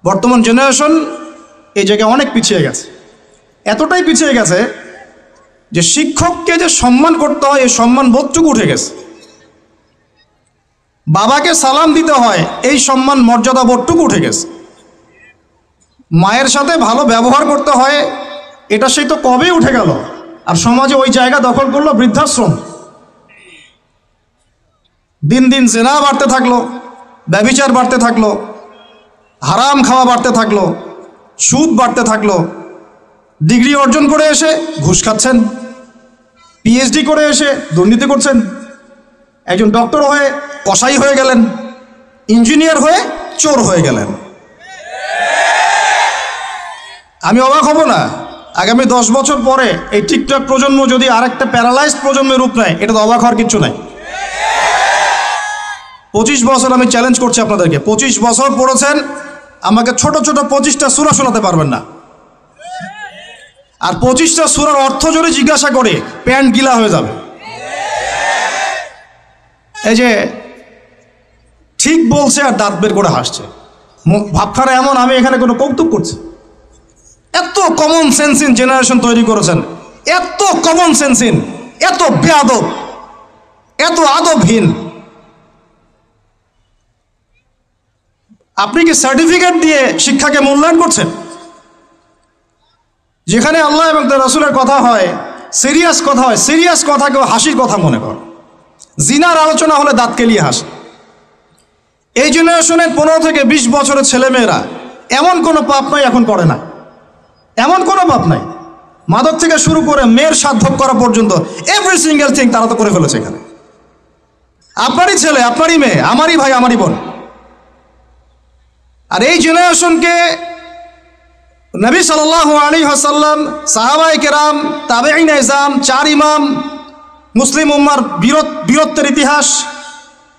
বর্তমান জেনারেশন এই জায়গায় অনেক পিছিয়ে গেছে, এতটাই পিছিয়ে গেছে যে শিক্ষককে যে সম্মান করতে হয় এই সম্মান বোধটুকু উঠে গেছে। বাবাকে সালাম দিতে হয় এই সম্মান মর্যাদা বোধটুকু উঠে গেছে। মায়ের সাথে ভালো ব্যবহার করতে হয় এটা সেই তো কবেই উঠে গেল। আর সমাজে ওই জায়গা দখল করলো বৃদ্ধাশ্রম। দিন দিন জেনা বাড়তে থাকলো, ব্যভিচার বাড়তে থাকলো, হারাম খাওয়া বাড়তে থাকলো, সুদ বাড়তে থাকলো। ডিগ্রি অর্জন করে এসে ঘুষ খাচ্ছেন, পিএইচডি করে এসে দুর্নীতি করছেন, একজন ডক্টর হয়ে কসাই হয়ে গেলেন, ইঞ্জিনিয়ার হয়ে চোর হয়ে গেলেন। আমি অবাক হব না আগামী 10 বছর পরে এই টিকটক প্রজন্ম যদি আরেকটা প্যারালাইজড প্রজন্মের রূপ নেয়, এটা তো অবাক হওয়ার কিচ্ছু নাই। 25 বছর আমি চ্যালেঞ্জ করছি আপনাদেরকে, 25 বছর পড়েছেন, আমাকে ছোট ছোট 25টা সূরা শোনাতে পারবেন না। আর 25টা সূরার অর্থ যদি জিজ্ঞাসা করে প্যান্ট গিলা হয়ে যাবে। এই যে ঠিক বলছে আর দাঁত বের করে হাসছে, ভাবখানা এমন আমি এখানে কোনো কৌতুক করছি। এত কমন সেন্সিন জেনারেশন তৈরি করেছেন, এত কমন সেন্সিন, এত বেয়াদব, এত আদবহীন। আপনি কি সার্টিফিকেট দিয়ে শিক্ষাকে মূল্যায়ন করছেন? যেখানে আল্লাহ এবং তার রাসূলের কথা হয়, সিরিয়াস কথা হয়, সিরিয়াস কথাকেও হাসির কথা মনে কর। জিনার আলোচনা হলে দাঁত কেলিয়ে হাসে। এই জেনারেশনের 15 থেকে 20 বছরের ছেলেমেয়েরা এমন কোনো পাপ নাই এখন করে না, এমন কোনো পাপ নাই। মাদক থেকে শুরু করে মেয়ের সাথ ভোগ করা পর্যন্ত এভরি সিঙ্গেল থিং তারা তো করে ফেলেছে এখানে। আপনারই ছেলে, আপনারই মেয়ে, আমারই ভাই, আমারই বোন। আর এই জেনারেশনকে নবী সাল্লাল্লাহু আলাইহি ওয়াসাল্লাম, সাহাবায়ে কেরাম, তাবেঈন ইজম, 4 ইমাম, মুসলিম উম্মার বীরত্বের ইতিহাস,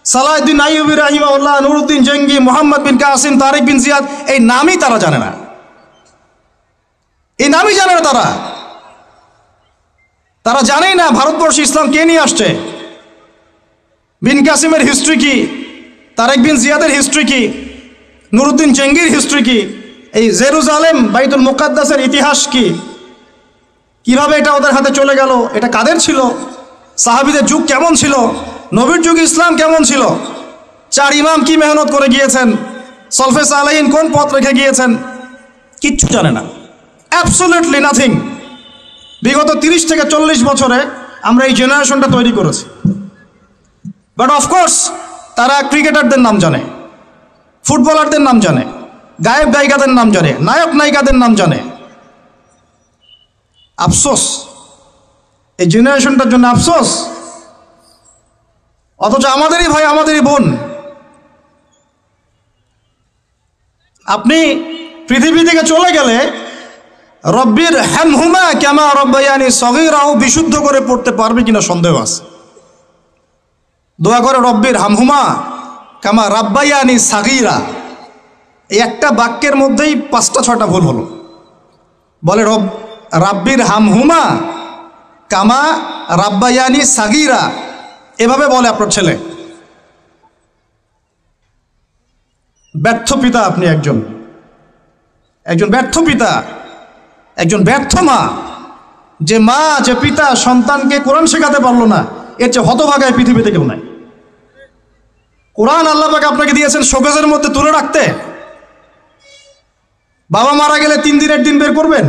সালাউদ্দিন আইয়ুবী রাহিমাহুল্লাহ, নুরউদ্দিন জঙ্গি, মুহাম্মদ বিন কাসিম, তারিক বিন জিয়াদ, এই নামই তারা জানে না, এই নামই জানে না তারা। তারা জানেই না ভারতবর্ষে ইসলাম কে নিয়ে আসছে, বিন কাসিমের হিস্ট্রি কি, তারিক বিন জিয়াদের হিস্ট্রি কি, নুরউদ্দিন জঙ্গির হিস্ট্রি কি, এই জেরুজালেম বাইতুল মুকাদ্দাসের ইতিহাস কি, কিভাবে এটা ওদের হাতে চলে গেল, এটা কাদের ছিল, সাহাবীদের যুগ কেমন ছিল, নবীর যুগে ইসলাম কেমন ছিল, 4 ইমাম কি মেহনত করে গিয়েছেন, সলফে সালেহিন কোন পথ রেখে গিয়েছেন, কিচ্ছু জানে না, অ্যাবসলিউটলি নাথিং। বিগত 30 থেকে 40 বছরে আমরা এই জেনারেশনটা তৈরি করেছি। বাট অফকোর্স তারা ক্রিকেটারদের নাম জানে, ফুটবলারদের নাম জানে, গায়ক গায়িকাদের নাম জানে, নায়ক নায়িকাদের নাম জানে। আফসোস, এই জেনারেশনটার জন্য আফসোস। অথচ আমাদেরই ভাই, আমাদেরই বোন। আপনি পৃথিবী থেকে চলে গেলে রব্বির হামহুমা কামা রব্বায়ানি সগীরাও বিশুদ্ধ করে পড়তে পারবে কিনা সন্দেহ আছে। দোয়া করে রব্বির হামহুমা কামা রাব্বায়ানি সাগীরা, এই একটা বাক্যের মধ্যেই 5টা-6টা ভুল হলো। বলে রাব্বির হামহুমা কামা রাব্বায়ানি সাগীরা, এভাবে বলে আপনার ছেলে। ব্যর্থ পিতা আপনি, একজন ব্যর্থ পিতা, একজন ব্যর্থ মা। যে মা, যে পিতা সন্তানকে কোরআন শেখাতে পারলো না, এর চেয়ে হতভাগায় পৃথিবীতে কেউ নাই। কোরআন আল্লাহ পাক আপনাকে দিয়েছেন শোকেজের মধ্যে তুলে রাখতে। বাবা মারা গেলে 3 দিনের দিন বের করবেন,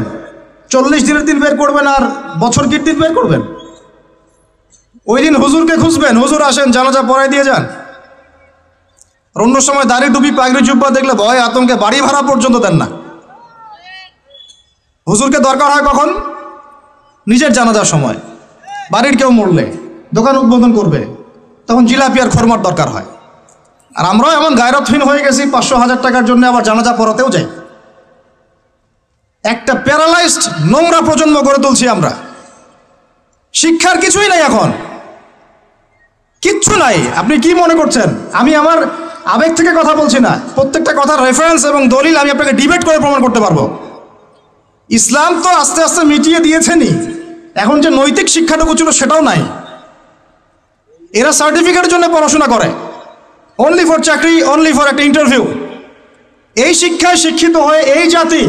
40 দিনের দিন বের করবেন, আর বছর কি দিন বের করবেন। ওই দিন হুজুরকে খুঁজবেন, হুজুর আসেন জানাজা পড়াই দিয়ে যান। আর অন্য সময় দাড়ি টুপি পাগড়ি জুব্বা দেখলে ভয় আতঙ্কে বাড়ি ভাড়া পর্যন্ত দেন না। হুজুরকে দরকার হয় কখন? নিজের জানাজার সময়। বাড়ির কেউ মরলে, দোকান উদ্বোধন করবে, তখন জিলাপি আর খরমার দরকার হয়। আর আমরাও এমন গায়রতহীন হয়ে গেছি, 500-1000 টাকার জন্য আবার জানাজা পড়াতেও যাই। একটা প্যারালাইজড নোংরা প্রজন্ম গড়ে তুলছি আমরা। শিক্ষার কিছুই নাই এখন, কিচ্ছু নাই। আপনি কি মনে করছেন আমি আমার আবেগ থেকে কথা বলছি না? প্রত্যেকটা কথার রেফারেন্স এবং দলিল আমি আপনাকে ডিবেট করে প্রমাণ করতে পারবো। ইসলাম তো আস্তে আস্তে মিটিয়ে দিয়েছেনই, এখন যে নৈতিক শিক্ষাটুকু ছিল সেটাও নাই। এরা সার্টিফিকেটের জন্য পড়াশোনা করে, অনলি ফর চাকরি, অনলি ফর একটা ইন্টারভিউ। এই শিক্ষায় শিক্ষিত হয়ে এই জাতি